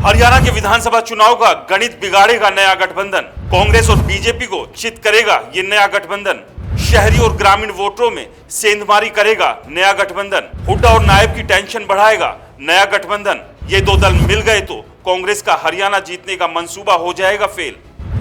हरियाणा के विधानसभा चुनाव का गणित बिगाड़ेगा नया गठबंधन। कांग्रेस और बीजेपी को चित करेगा ये नया गठबंधन। शहरी और ग्रामीण वोटरों में सेंधमारी करेगा नया गठबंधन। हुड्डा और नायब की टेंशन बढ़ाएगा नया गठबंधन। ये दो दल मिल गए तो कांग्रेस का हरियाणा जीतने का मंसूबा हो जाएगा फेल।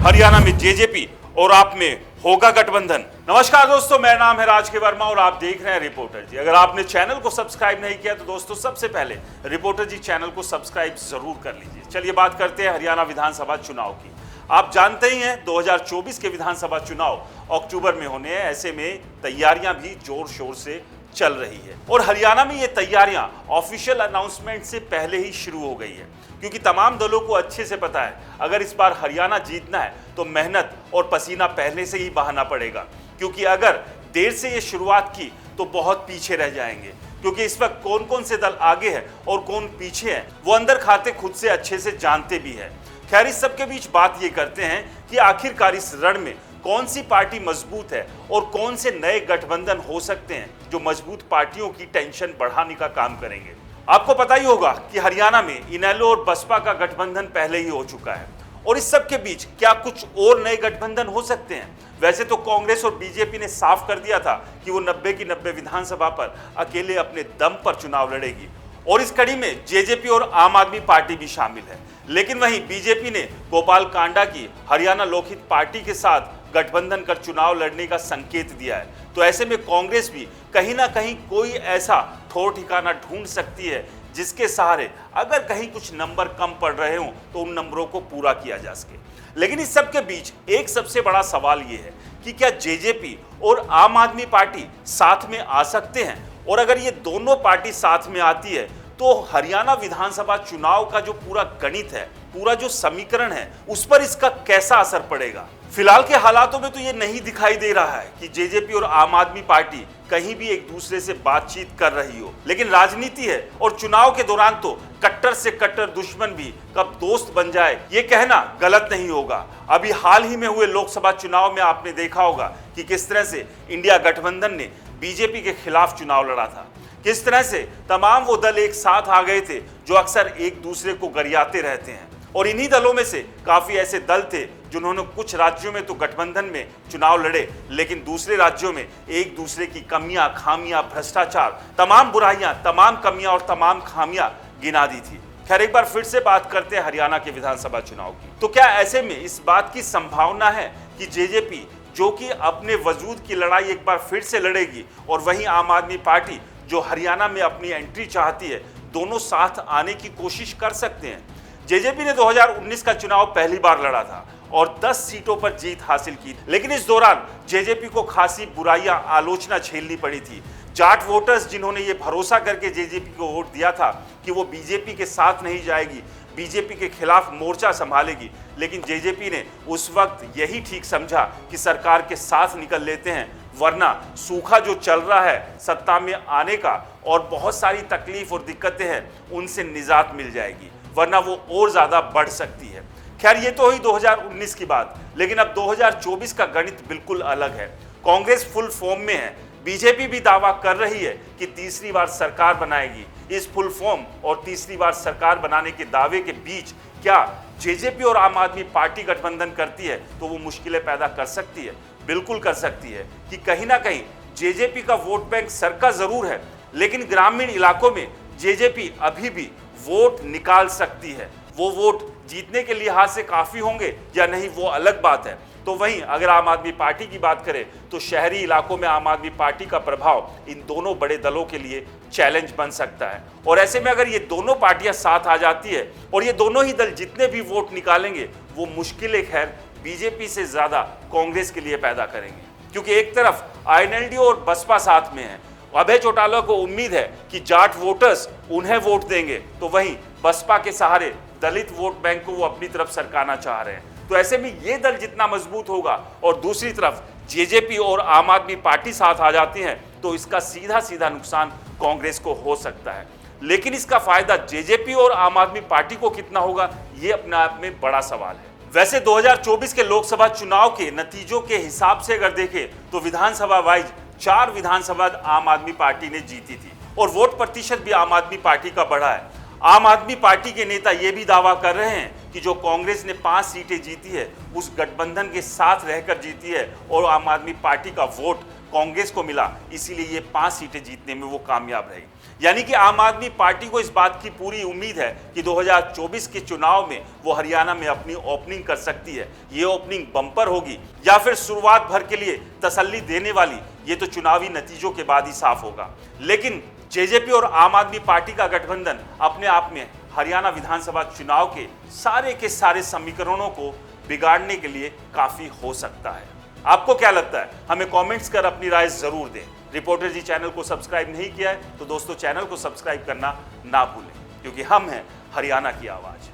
हरियाणा में जेजेपी और आप में होगा गठबंधन। नमस्कार दोस्तों, मेरा नाम है राज के वर्मा और आप देख रहे हैं रिपोर्टर जी। अगर आपने चैनल को सब्सक्राइब नहीं किया तो दोस्तों सबसे पहले रिपोर्टर जी चैनल को सब्सक्राइब जरूर कर लीजिए। चलिए बात करते हैं हरियाणा विधानसभा चुनाव की। आप जानते ही हैं 2024 के विधानसभा चुनाव अक्टूबर में होने हैं। ऐसे में तैयारियां भी जोर शोर से चल रही है और हरियाणा में ये तैयारियां ऑफिशियल अनाउंसमेंट से पहले ही शुरू हो गई है, क्योंकि तमाम दलों को अच्छे से पता है अगर इस बार हरियाणा जीतना है तो मेहनत और पसीना पहले से ही बहाना पड़ेगा। क्योंकि अगर देर से ये शुरुआत की तो बहुत पीछे रह जाएंगे, क्योंकि इस वक्त कौन कौन से दल आगे हैं और कौन पीछे हैं वो अंदर खाते खुद से अच्छे से जानते भी है। खैर, इस सबके बीच बात ये करते हैं कि आखिरकार इस रण में कौन सी पार्टी मजबूत है और कौन से नए गठबंधन हो सकते हैं जो मजबूत पार्टियों की टेंशन बढ़ाने का काम करेंगे। आपको पता ही होगा कि हरियाणा में इनेलो और बसपा का गठबंधन पहले ही हो चुका है और इस सब के बीच क्या कुछ और नए गठबंधन हो सकते हैं। वैसे तो कांग्रेस और बीजेपी ने साफ कर दिया था कि वो 90 की 90 विधानसभा पर अकेले अपने दम पर चुनाव लड़ेगी और इस कड़ी में जेजेपी और आम आदमी पार्टी भी शामिल है। लेकिन वहीं बीजेपी ने गोपाल कांडा की हरियाणा लोकहित पार्टी के साथ गठबंधन कर चुनाव लड़ने का संकेत दिया है। तो ऐसे में कांग्रेस भी कहीं ना कहीं कोई ऐसा ठोर ठिकाना ढूंढ सकती है जिसके सहारे अगर कहीं कुछ नंबर कम पड़ रहे हों तो उन नंबरों को पूरा किया जा सके। लेकिन इस सब के बीच एक सबसे बड़ा सवाल ये है कि क्या जेजेपी और आम आदमी पार्टी साथ में आ सकते हैं, और अगर ये दोनों पार्टी साथ में आती है तो हरियाणा विधानसभा चुनाव का जो पूरा गणित है, पूरा जो समीकरण है, उस पर इसका कैसा असर पड़ेगा। फिलहाल के हालातों में तो ये नहीं दिखाई दे रहा है कि जेजेपी और आम आदमी पार्टी कहीं भी एक दूसरे से बातचीत कर रही हो। लेकिन राजनीति है और चुनाव के दौरान तो कट्टर से कट्टर दुश्मन भी कब दोस्त बन जाए ये कहना गलत नहीं होगा। अभी हाल ही में हुए लोकसभा चुनाव में आपने देखा होगा कि किस तरह से इंडिया गठबंधन ने बीजेपी के खिलाफ चुनाव लड़ा था, किस तरह से तमाम वो दल एक साथ आ गए थे जो अक्सर एक दूसरे को गरियाते रहते हैं। और इन्हीं दलों में से काफी ऐसे दल थे जिन्होंने कुछ राज्यों में तो गठबंधन में चुनाव लड़े, लेकिन दूसरे राज्यों में एक दूसरे की कमियां, खामियां, भ्रष्टाचार, तमाम बुराइयां, तमाम कमियां और तमाम खामियां गिना दी थी। खैर, एक बार फिर से बात करते हैं हरियाणा के विधानसभा चुनाव की। तो क्या ऐसे में इस बात की संभावना है कि जेजेपी जो कि अपने वजूद की लड़ाई एक बार फिर से लड़ेगी और वहीं आम आदमी पार्टी जो हरियाणा में अपनी एंट्री चाहती है, दोनों साथ आने की कोशिश कर सकते हैं। जेजेपी ने 2019 का चुनाव पहली बार लड़ा था और 10 सीटों पर जीत हासिल की, लेकिन इस दौरान जेजेपी को खासी बुराइयां, आलोचना झेलनी पड़ी थी। जाट वोटर्स जिन्होंने ये भरोसा करके जेजेपी को वोट दिया था कि वो बीजेपी के साथ नहीं जाएगी, बीजेपी के खिलाफ मोर्चा संभालेगी, लेकिन जेजेपी ने उस वक्त यही ठीक समझा कि सरकार के साथ निकल लेते हैं, वरना सूखा जो चल रहा है सत्ता में आने का और बहुत सारी तकलीफ और दिक्कतें हैं उनसे निजात मिल जाएगी, वरना वो और ज्यादा बढ़ सकती है। खैर, ये तो हुई 2019 की बात, लेकिन अब 2024 का गणित बिल्कुल अलग है। कांग्रेस फुल फॉर्म में है, बीजेपी भी दावा कर रही है कि तीसरी बार सरकार बनाएगी। इस फुल फॉर्म और तीसरी बार सरकार बनाने के दावे के बीच क्या जेजेपी और आम आदमी पार्टी गठबंधन करती है तो वो मुश्किलें पैदा कर सकती है, बिल्कुल कर सकती है कि कहीं ना कहीं जेजेपी का वोट बैंक सरका जरूर है, लेकिन ग्रामीण इलाकों में जेजेपी अभी भी वोट निकाल सकती है। वो वोट जीतने के लिहाज से काफी होंगे या नहीं वो अलग बात है। तो वहीं अगर आम आदमी पार्टी की बात करें तो शहरी इलाकों में आम आदमी पार्टी का प्रभाव इन दोनों बड़े दलों के लिए चैलेंज बन सकता है। और ऐसे में अगर ये दोनों पार्टियां साथ आ जाती है और ये दोनों ही दल जितने भी वोट निकालेंगे वो मुश्किलें खैर बीजेपी से ज्यादा कांग्रेस के लिए पैदा करेंगे, क्योंकि एक तरफ आईएनएलडी और बसपा साथ में है। अभय चौटाला को उम्मीद है कि जाट वोटर्स उन्हें वोट देंगे, तो वहीं बसपा के सहारे दलित वोट बैंक को वो अपनी तरफ सरकाना चाह रहे हैं। तो ऐसे में ये दल जितना मजबूत होगा और दूसरी तरफ जेजेपी और आम आदमी पार्टी साथ आ जाती हैं तो इसका सीधा सीधा नुकसान कांग्रेस को हो सकता है। लेकिन इसका फायदा जेजेपी और आम आदमी पार्टी को कितना होगा ये अपने आप में बड़ा सवाल है। वैसे 2024 के लोकसभा चुनाव के नतीजों के हिसाब से अगर देखें तो विधानसभा वाइज 4 विधानसभा आम आदमी पार्टी ने जीती थी और वोट प्रतिशत भी आम आदमी पार्टी का बढ़ा है। आम आदमी पार्टी के नेता यह भी दावा कर रहे हैं कि जो कांग्रेस ने 5 सीटें जीती है उस गठबंधन के साथ रहकर जीती है और आम आदमी पार्टी का वोट कांग्रेस को मिला, इसीलिए ये 5 सीटें जीतने में वो कामयाब रही। यानी कि आम आदमी पार्टी को इस बात की पूरी उम्मीद है कि 2024 के चुनाव में वो हरियाणा में अपनी ओपनिंग कर सकती है। ये ओपनिंग बम्पर होगी या फिर शुरुआत भर के लिए तसल्ली देने वाली, ये तो चुनावी नतीजों के बाद ही साफ होगा। लेकिन जेजेपी और आम आदमी पार्टी का गठबंधन अपने आप में हरियाणा विधानसभा चुनाव के सारे समीकरणों को बिगाड़ने के लिए काफी हो सकता है। आपको क्या लगता है? हमें कमेंट्स कर अपनी राय जरूर दें। रिपोर्टर जी चैनल को सब्सक्राइब नहीं किया है तो दोस्तों चैनल को सब्सक्राइब करना ना भूलें, क्योंकि हम हैं हरियाणा की आवाज।